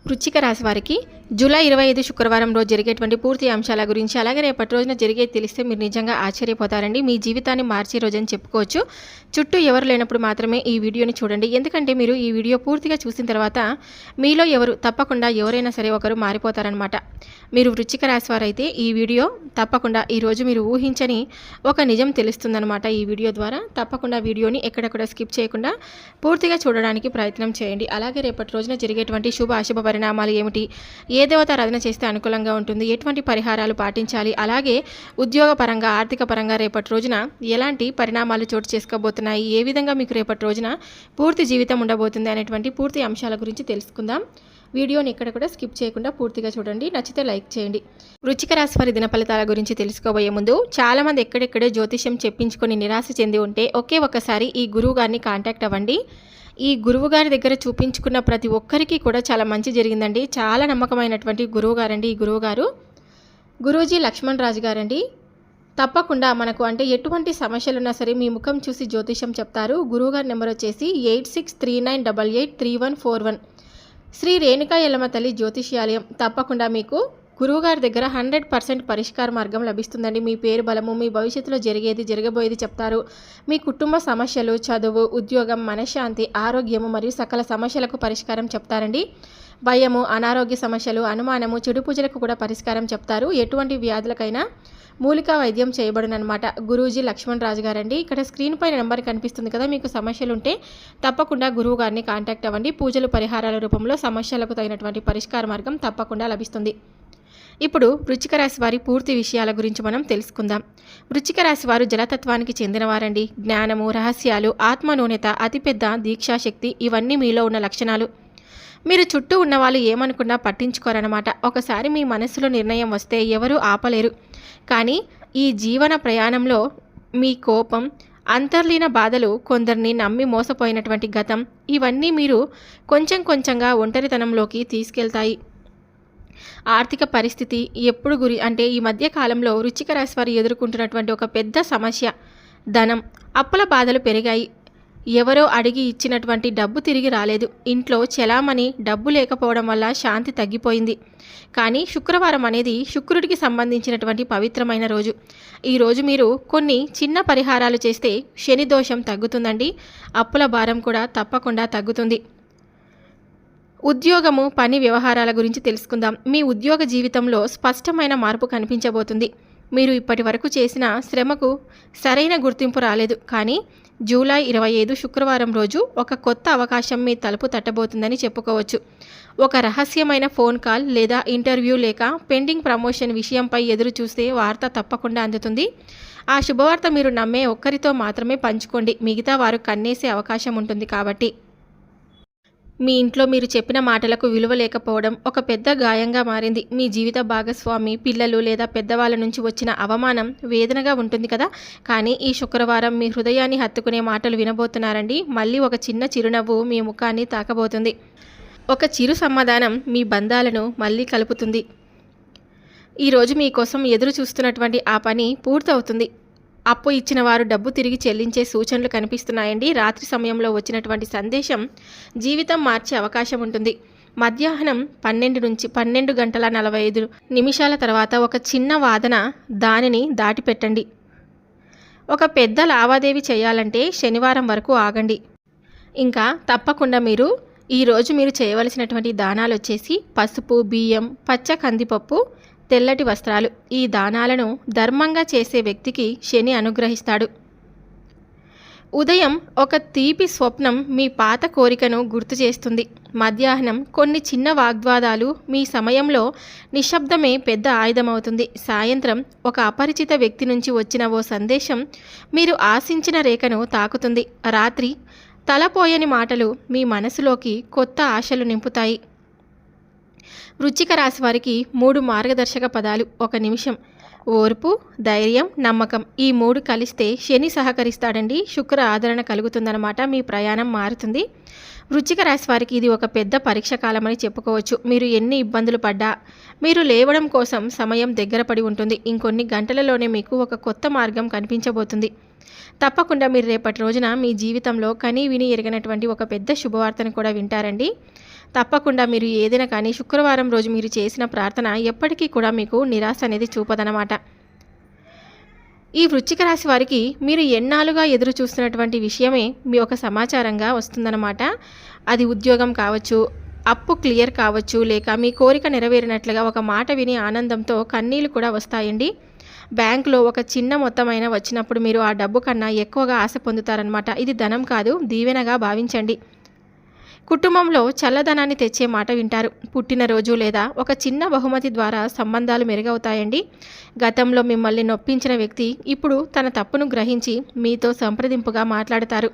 వృశ్చిక రాశి వారికి జూలై 25 శుక్రవారం రోజు జరిగేటువంటి పూర్తి అంశాల గురించి అలాగే రేపటి రోజున జరిగేది తెలిస్తే మీరు నిజంగా ఆశ్చర్యపోతారండి. మీ జీవితాన్ని మార్చే రోజని చెప్పుకోవచ్చు. చుట్టూ ఎవరు లేనప్పుడు మాత్రమే ఈ వీడియోని చూడండి. ఎందుకంటే మీరు ఈ వీడియో పూర్తిగా చూసిన తర్వాత మీలో తప్పకుండా ఎవరైనా సరే ఒకరు మారిపోతారనమాట. మీరు వృశ్చిక రాశి వారైతే ఈ వీడియో తప్పకుండా ఈరోజు మీరు ఊహించని ఒక నిజం తెలుస్తుందనమాట. ఈ వీడియో ద్వారా తప్పకుండా వీడియోని ఎక్కడెక్కడ స్కిప్ చేయకుండా పూర్తిగా చూడడానికి ప్రయత్నం చేయండి. అలాగే రేపటి రోజున జరిగేటువంటి శుభ అశుభ పరిణామాలు ఏమిటి, ఏ దేవతారాధన చేస్తే అనుకూలంగా ఉంటుంది, ఎటువంటి పరిహారాలు పాటించాలి, అలాగే ఉద్యోగ పరంగా ఆర్థిక పరంగా రేపటి రోజున ఎలాంటి పరిణామాలు చోటు చేసుకోబోతున్నాయి, ఏ విధంగా మీకు రేపటి రోజున పూర్తి జీవితం ఉండబోతుంది అనేటువంటి పూర్తి అంశాల గురించి తెలుసుకుందాం. వీడియోని ఎక్కడ కూడా స్కిప్ చేయకుండా పూర్తిగా చూడండి. నచ్చితే లైక్ చేయండి. వృశ్చిక రాశి వారి దిన ఫలితాల గురించి తెలుసుకోబోయే ముందు చాలామంది ఎక్కడెక్కడే జ్యోతిష్యం చెప్పించుకొని నిరాశ చెంది ఉంటే ఒకే ఒక్కసారి ఈ గురువు గారిని కాంటాక్ట్ అవ్వండి. ఈ గురువు గారి దగ్గర చూపించుకున్న ప్రతి ఒక్కరికి కూడా చాలా మంచి జరిగిందండి. చాలా నమ్మకమైనటువంటి గురువు గారండి ఈ గురువు గారు. గురూజీ లక్ష్మణ్ రాజు గారండి. తప్పకుండా మనకు అంటే ఎటువంటి సమస్యలున్నా సరే మీ ముఖం చూసి జ్యోతిష్యం చెప్తారు. గురువుగారి నెంబర్ వచ్చేసి 8639883141. శ్రీ రేణుకా ఎల్లమ్మ తల్లి జ్యోతిష్యాలయం. తప్పకుండా మీకు గురువుగారి దగ్గర 100% పరిష్కార మార్గం లభిస్తుందండి. మీ పేరు బలము, మీ భవిష్యత్తులో జరగబోయేది చెప్తారు. మీ కుటుంబ సమస్యలు, చదువు, ఉద్యోగం, మనశ్శాంతి, ఆరోగ్యము మరియు సకల సమస్యలకు పరిష్కారం చెప్తారండి. భయము, అనారోగ్య సమస్యలు, అనుమానము, చెడు పూజలకు కూడా పరిష్కారం చెప్తారు. ఎటువంటి వ్యాధులకైనా మూలికా వైద్యం చేయబడునన్నమాట. గురూజీ లక్ష్మణ్ రాజు గారండి. ఇక్కడ స్క్రీన్ పైన నెంబర్ కనిపిస్తుంది కదా, మీకు సమస్యలు ఉంటే తప్పకుండా గురువు గారిని కాంటాక్ట్ అవ్వండి. పూజలు పరిహారాల రూపంలో సమస్యలకు తగినటువంటి పరిష్కార మార్గం తప్పకుండా లభిస్తుంది. ఇప్పుడు వృశ్చిక రాశి వారి పూర్తి విషయాల గురించి మనం తెలుసుకుందాం. వృశ్చిక రాశి వారు జలతత్వానికి చెందినవారండి. జ్ఞానము, రహస్యాలు, ఆత్మనూనెత, అతిపెద్ద దీక్షాశక్తి ఇవన్నీ మీలో ఉన్న లక్షణాలు. మీరు చుట్టూ ఉన్న వాళ్ళు ఏమనుకున్నా పట్టించుకోరన్నమాట. ఒకసారి మీ మనసులో నిర్ణయం వస్తే ఎవరూ ఆపలేరు. కానీ ఈ జీవన ప్రయాణంలో మీ కోపం, అంతర్లీన బాధలు, కొందరిని నమ్మి మోసపోయినటువంటి గతం ఇవన్నీ మీరు కొంచెం కొంచెంగా ఒంటరితనంలోకి తీసుకెళ్తాయి. ఆర్థిక పరిస్థితి ఎప్పుడు ఈ మధ్య కాలంలో వృశ్చిక రాశి వారు ఎదుర్కొంటున్నటువంటి ఒక పెద్ద సమస్య ధనం, అప్పుల బాధలు పెరిగాయి. ఎవరో అడిగి ఇచ్చినటువంటి డబ్బు తిరిగి రాలేదు. ఇంట్లో చెలామణి డబ్బు లేకపోవడం వల్ల శాంతి తగ్గిపోయింది. కానీ శుక్రవారం అనేది శుక్రుడికి సంబంధించినటువంటి పవిత్రమైన రోజు. ఈరోజు మీరు కొన్ని చిన్న పరిహారాలు చేస్తే శని దోషం తగ్గుతుందండి. అప్పుల భారం కూడా తప్పకుండా తగ్గుతుంది. ఉద్యోగము, పని వ్యవహారాల గురించి తెలుసుకుందాం. మీ ఉద్యోగ జీవితంలో స్పష్టమైన మార్పు కనిపించబోతుంది. మీరు ఇప్పటి వరకు చేసిన శ్రమకు సరైన గుర్తింపు రాలేదు. కానీ జూలై 25 శుక్రవారం రోజు ఒక కొత్త అవకాశం మీ తలుపు తట్టబోతుందని చెప్పుకోవచ్చు. ఒక రహస్యమైన ఫోన్ కాల్ లేదా ఇంటర్వ్యూ లేక పెండింగ్ ప్రమోషన్ విషయంపై ఎదురు చూస్తే వార్త తప్పకుండా అందుతుంది. ఆ శుభవార్త మీరు నమ్మే ఒక్కరితో మాత్రమే పంచుకోండి. మిగతా వారు కన్నేసే అవకాశం ఉంటుంది. కాబట్టి మీ ఇంట్లో మీరు చెప్పిన మాటలకు విలువ లేకపోవడం ఒక పెద్ద గాయంగా మారింది. మీ జీవిత భాగస్వామి, పిల్లలు లేదా పెద్దవాళ్ళ నుంచి వచ్చిన అవమానం వేదనగా ఉంటుంది కదా. కానీ ఈ శుక్రవారం మీ హృదయాన్ని హత్తుకునే మాటలు వినబోతున్నారండి. మళ్ళీ ఒక చిన్న చిరునవ్వు మీ ముఖాన్ని తాకబోతుంది. ఒక చిరు సమాధానం మీ బంధాలను మళ్ళీ కలుపుతుంది. ఈరోజు మీకోసం ఎదురు చూస్తున్నటువంటి ఆ పని పూర్తవుతుంది. అప్పు ఇచ్చిన వారు డబ్బు తిరిగి చెల్లించే సూచనలు కనిపిస్తున్నాయండి. రాత్రి సమయంలో వచ్చినటువంటి సందేశం జీవితం మార్చే అవకాశం ఉంటుంది. మధ్యాహ్నం 12:45 తర్వాత ఒక చిన్న వాదన దానిని దాటిపెట్టండి. ఒక పెద్ద లావాదేవీ చేయాలంటే శనివారం వరకు ఆగండి. ఇంకా తప్పకుండా ఈరోజు మీరు చేయవలసినటువంటి దానాలు వచ్చేసి పసుపు, బియ్యం, పచ్చ కందిపప్పు, తెల్లటి వస్త్రాలు. ఈ దానాలను ధర్మంగా చేసే వ్యక్తికి శని అనుగ్రహిస్తాడు. ఉదయం ఒక తీపి స్వప్నం మీ పాత కోరికను గుర్తు చేస్తుంది. మధ్యాహ్నం కొన్ని చిన్న వాగ్వాదాలు మీ సమయంలో నిశ్శబ్దమే పెద్ద ఆయుధమవుతుంది. సాయంత్రం ఒక అపరిచిత వ్యక్తి నుంచి వచ్చిన ఓ సందేశం మీరు ఆశించిన రేఖను తాకుతుంది. రాత్రి తలపోయని మాటలు మీ మనసులోకి కొత్త ఆశలు నింపుతాయి. వృశ్చిక రాశి వారికి 3 మార్గదర్శక పదాలు. 1 నిమిషం, ఓర్పు, ధైర్యం, నమ్మకం. ఈ 3 కలిస్తే శని సహకరిస్తాడండి. శుక్ర ఆదరణ కలుగుతుందన్నమాట. మీ ప్రయాణం మారుతుంది. వృశ్చిక రాశి వారికి ఇది ఒక పెద్ద పరీక్ష కాలం అని చెప్పుకోవచ్చు. మీరు ఎన్ని ఇబ్బందులు పడ్డా మీరు లేవడం కోసం సమయం దగ్గర పడి ఉంటుంది. ఇంకొన్ని గంటలలోనే మీకు ఒక కొత్త మార్గం కనిపించబోతుంది. తప్పకుండా మీరు రేపటి రోజున మీ జీవితంలో కని విని ఎరగనటువంటి ఒక పెద్ద శుభవార్తను కూడా వింటారండి. తప్పకుండా మీరు ఏదైనా కానీ శుక్రవారం రోజు మీరు చేసిన ప్రార్థన ఎప్పటికీ కూడా మీకు నిరాశ అనేది చూపదనమాట. ఈ వృశ్చిక రాశి వారికి మీరు ఎన్నాళ్ళుగా ఎదురు చూస్తున్నటువంటి విషయమే మీ ఒక సమాచారంగా వస్తుందన్నమాట. అది ఉద్యోగం కావచ్చు, అప్పు క్లియర్ కావచ్చు, లేక మీ కోరిక నెరవేరినట్లుగా ఒక మాట విని ఆనందంతో కన్నీళ్లు కూడా వస్తాయండి. బ్యాంకులో ఒక చిన్న మొత్తమైన వచ్చినప్పుడు మీరు ఆ డబ్బు కన్నా ఎక్కువగా ఆశ పొందుతారనమాట. ఇది ధనం కాదు, దీవెనగా భావించండి. కుటుంబంలో చల్లదనాన్ని తెచ్చే మాట వింటారు. పుట్టినరోజు లేదా ఒక చిన్న బహుమతి ద్వారా సంబంధాలు మెరుగవుతాయండి. గతంలో మిమ్మల్ని నొప్పించిన వ్యక్తి ఇప్పుడు తన తప్పును గ్రహించి మీతో సంప్రదింపుగా మాట్లాడతారు.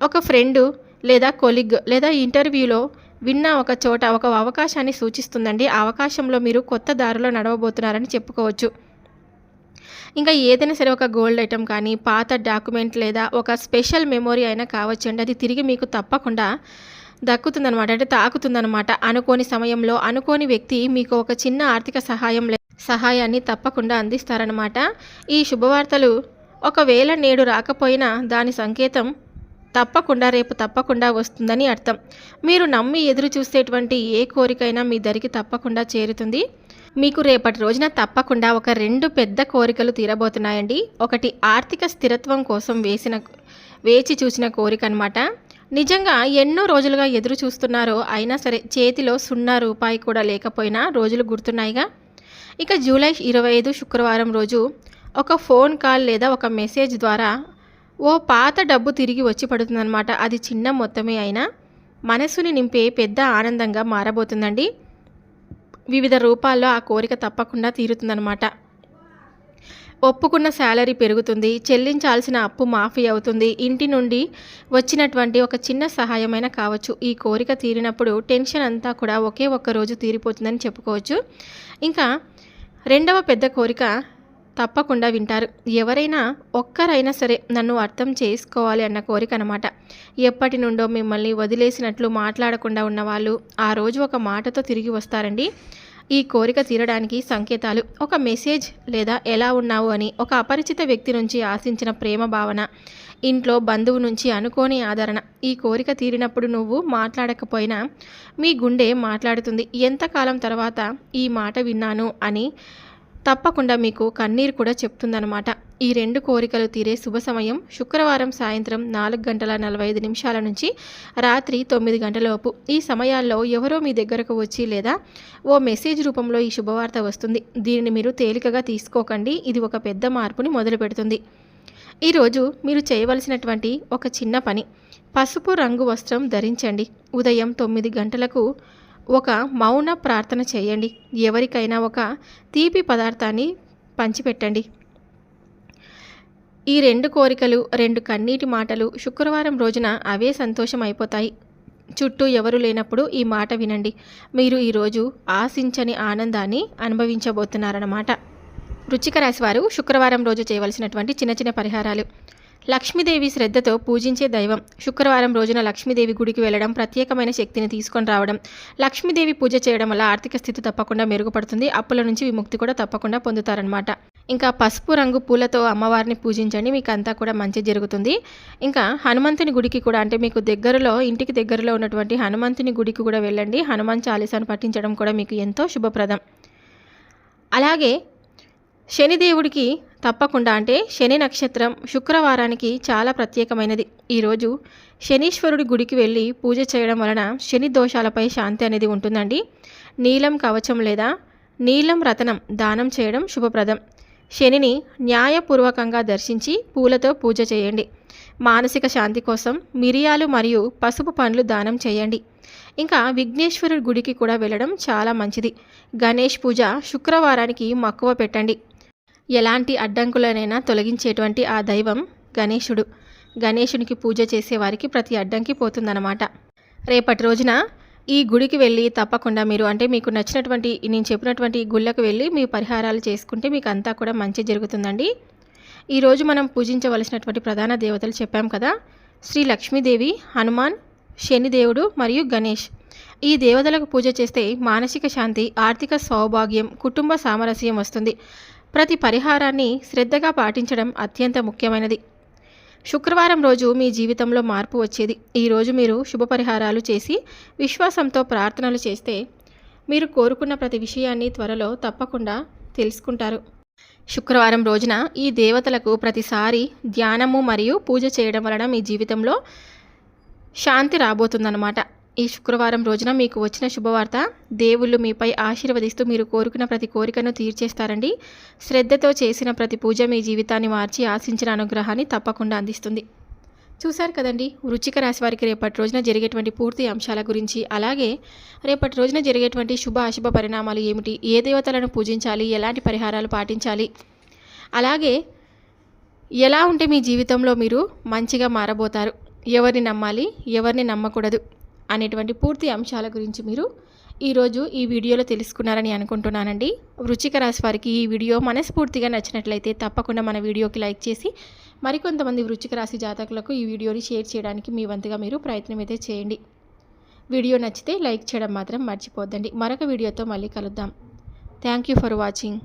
ఒక ఫ్రెండు లేదా కొలీగ్ లేదా ఇంటర్వ్యూలో విన్న ఒక చోట ఒక అవకాశాన్ని సూచిస్తుందండి. ఆ అవకాశంలో మీరు కొత్త దారిలో నడవబోతున్నారని చెప్పుకోవచ్చు. ఇంకా ఏదైనా సరే ఒక గోల్డ్ ఐటెం కానీ, పాత డాక్యుమెంట్ లేదా ఒక స్పెషల్ మెమొరీ అయినా కావచ్చు అండి, అది తిరిగి మీకు తప్పకుండా దక్కుతుందనమాట. అంటే తాకుతుందనమాట. అనుకోని సమయంలో అనుకోని వ్యక్తి మీకు ఒక చిన్న ఆర్థిక సహాయాన్ని తప్పకుండా అందిస్తారనమాట. ఈ శుభవార్తలు ఒకవేళ నేడు రాకపోయినా దాని సంకేతం తప్పకుండా రేపు తప్పకుండా వస్తుందని అర్థం. మీరు నమ్మి ఎదురు చూసేటువంటి ఏ కోరికైనా మీ దరికి తప్పకుండా చేరుతుంది. మీకు రేపటి రోజున తప్పకుండా ఒక 2 పెద్ద కోరికలు తీరబోతున్నాయండి. ఒకటి ఆర్థిక స్థిరత్వం కోసం వేచి చూసిన కోరిక అనమాట. నిజంగా ఎన్నో రోజులుగా ఎదురు చూస్తున్నారో అయినా సరే చేతిలో 0 రూపాయి కూడా లేకపోయినా రోజులు గుర్తున్నాయిగా. ఇక జూలై 25 శుక్రవారం రోజు ఒక ఫోన్ కాల్ లేదా ఒక మెసేజ్ ద్వారా ఓ పాత డబ్బు తిరిగి వచ్చి పడుతుందన్నమాట. అది చిన్న మొత్తమే అయినా మనసుని నింపే పెద్ద ఆనందంగా మారబోతుందండి. వివిధ రూపాల్లో ఆ కోరిక తప్పకుండా తీరుతుందన్నమాట. ఒప్పుకున్న శాలరీ పెరుగుతుంది, చెల్లించాల్సిన అప్పు మాఫీ అవుతుంది, ఇంటి నుండి వచ్చినటువంటి ఒక చిన్న సహాయమైనా కావచ్చు. ఈ కోరిక తీరినప్పుడు టెన్షన్ అంతా కూడా ఒకే ఒక్క రోజు తీరిపోతుందని చెప్పుకోవచ్చు. ఇంకా రెండవ పెద్ద కోరిక తప్పకుండా వింటారు. ఎవరైనా ఒక్కరైనా సరే నన్ను అర్థం చేసుకోవాలి అన్న కోరిక అనమాట. ఎప్పటి నుండో మిమ్మల్ని వదిలేసినట్లు మాట్లాడకుండా ఉన్నవాళ్ళు ఆ రోజు ఒక మాటతో తిరిగి వస్తారండి. ఈ కోరిక తీరడానికి సంకేతాలు ఒక మెసేజ్ లేదా ఎలా ఉన్నావు అని, ఒక అపరిచిత వ్యక్తి నుంచి ఆశించిన ప్రేమ భావన, ఇంట్లో బంధువు నుంచి అనుకోని ఆదరణ. ఈ కోరిక తీరినప్పుడు నువ్వు మాట్లాడకపోయినా మీ గుండె మాట్లాడుతుంది. ఎంతకాలం తర్వాత ఈ మాట విన్నాను అని తప్పకుండా మీకు కన్నీరు కూడా చెప్తుందన్నమాట. ఈ 2 కోరికలు తీరే శుభ సమయం శుక్రవారం సాయంత్రం 4:45 నుంచి రాత్రి 9 గంటలలోపు. ఈ సమయాల్లో ఎవరో మీ దగ్గరకు వచ్చి లేదా ఓ మెసేజ్ రూపంలో ఈ శుభవార్త వస్తుంది. దీనిని మీరు తేలికగా తీసుకోకండి. ఇది ఒక పెద్ద మార్పుని మొదలు పెడుతుంది. ఈరోజు మీరు చేయవలసినటువంటి ఒక చిన్న పని, పసుపు రంగు వస్త్రం ధరించండి. ఉదయం 9 గంటలకు ఒక మౌన ప్రార్థన చేయండి. ఎవరికైనా ఒక తీపి పదార్థాన్ని పంచిపెట్టండి. ఈ 2 కోరికలు, 2 కన్నీటి మాటలు శుక్రవారం రోజున అవే సంతోషం అయిపోతాయి. చుట్టూ ఎవరు లేనప్పుడు ఈ మాట వినండి. మీరు ఈరోజు ఆశించని ఆనందాన్ని అనుభవించబోతున్నారన్నమాట. వృశ్చిక రాశి వారు శుక్రవారం రోజు చేయవలసినటువంటి చిన్న చిన్న పరిహారాలు. లక్ష్మీదేవి శ్రద్ధతో పూజించే దైవం. శుక్రవారం రోజున లక్ష్మీదేవి గుడికి వెళ్ళడం, ప్రత్యేకమైన శక్తిని తీసుకొని రావడం. లక్ష్మీదేవి పూజ చేయడం వల్ల ఆర్థిక స్థితి తప్పకుండా మెరుగుపడుతుంది. అప్పుల నుంచి విముక్తి కూడా తప్పకుండా పొందుతారనమాట. ఇంకా పసుపు రంగు పూలతో అమ్మవారిని పూజించండి, మీకు అంతా కూడా మంచి జరుగుతుంది. ఇంకా హనుమంతుని గుడికి కూడా, అంటే మీకు దగ్గరలో ఇంటికి దగ్గరలో ఉన్నటువంటి హనుమంతుని గుడికి కూడా వెళ్ళండి. హనుమాన్ చాలీసాను పఠించడం కూడా మీకు ఎంతో శుభప్రదం. అలాగే శనిదేవుడికి తప్పకుండా, అంటే శని నక్షత్రం శుక్రవారానికి చాలా ప్రత్యేకమైనది. ఈరోజు శనీశ్వరుడి గుడికి వెళ్ళి పూజ చేయడం వలన శని దోషాలపై శాంతి అనేది ఉంటుందండి. నీలం కవచం లేదా నీలం రతనం దానం చేయడం శుభప్రదం. శనిని న్యాయపూర్వకంగా దర్శించి పూలతో పూజ చేయండి. మానసిక శాంతి కోసం మిరియాలు మరియు పసుపు పండ్లు దానం చేయండి. ఇంకా విఘ్నేశ్వరుడి గుడికి కూడా వెళ్ళడం చాలా మంచిది. గణేష్ పూజ శుక్రవారానికి మక్కువ పెట్టండి. ఎలాంటి అడ్డంకులనైనా తొలగించేటువంటి ఆ దైవం గణేశుడు. గణేశునికి పూజ చేసేవారికి ప్రతి అడ్డంకి పోతుందన్నమాట. రేపటి రోజున ఈ గుడికి వెళ్ళి తప్పకుండా మీరు, అంటే మీకు నచ్చినటువంటి నేను చెప్పినటువంటి గుళ్ళకు వెళ్ళి మీ పరిహారాలు చేసుకుంటే మీకు అంతా కూడా మంచి జరుగుతుందండి. ఈరోజు మనం పూజించవలసినటువంటి ప్రధాన దేవతలు చెప్పాం కదా, శ్రీ లక్ష్మీదేవి, హనుమాన్, శనిదేవుడు మరియు గణేష్. ఈ దేవతలకు పూజ చేస్తే మానసిక శాంతి, ఆర్థిక సౌభాగ్యం, కుటుంబ సామరస్యం వస్తుంది. ప్రతి పరిహారాన్ని శ్రద్ధగా పాటించడం అత్యంత ముఖ్యమైనది. శుక్రవారం రోజు మీ జీవితంలో మార్పు వచ్చేది. ఈరోజు మీరు శుభ పరిహారాలు చేసి విశ్వాసంతో ప్రార్థనలు చేస్తే మీరు కోరుకున్న ప్రతి విషయాన్ని త్వరలో తప్పకుండా తెలుసుకుంటారు. శుక్రవారం రోజున ఈ దేవతలకు ప్రతిసారి ధ్యానము మరియు పూజ చేయడం వలన మీ జీవితంలో శాంతి రాబోతుందన్నమాట. ఈ శుక్రవారం రోజున మీకు వచ్చిన శుభవార్త, దేవుళ్ళు మీపై ఆశీర్వదిస్తూ మీరు కోరుకున్న ప్రతి కోరికను తీర్చేస్తారండి. శ్రద్ధతో చేసిన ప్రతి పూజ మీ జీవితాన్ని మార్చి ఆశించిన అనుగ్రహాన్ని తప్పకుండా అందిస్తుంది. చూశారు కదండి, వృశ్చిక రాశి వారికి రేపటి రోజున జరిగేటువంటి పూర్తి అంశాల గురించి, అలాగే రేపటి రోజున జరిగేటువంటి శుభ అశుభ పరిణామాలు ఏమిటి, ఏ దేవతలను పూజించాలి, ఎలాంటి పరిహారాలు పాటించాలి, అలాగే ఎలా ఉంటే మీ జీవితంలో మీరు మంచిగా మారబోతారు, ఎవరిని నమ్మాలి ఎవరిని నమ్మకూడదు అనేటువంటి పూర్తి అంశాల గురించి మీరు ఈరోజు ఈ వీడియోలో తెలుసుకున్నారని అనుకుంటున్నానండి. వృశ్చిక రాశి వారికి ఈ వీడియో మనస్ఫూర్తిగా నచ్చినట్లయితే తప్పకుండా మన వీడియోకి లైక్ చేసి మరికొంతమంది వృశ్చిక రాశి జాతకులకు ఈ వీడియోని షేర్ చేయడానికి మీ వంతుగా మీరు ప్రయత్నం అయితే చేయండి. వీడియో నచ్చితే లైక్ చేయడం మాత్రం మర్చిపోద్దండి. మరొక వీడియోతో మళ్ళీ కలుద్దాం. Thank you for watching.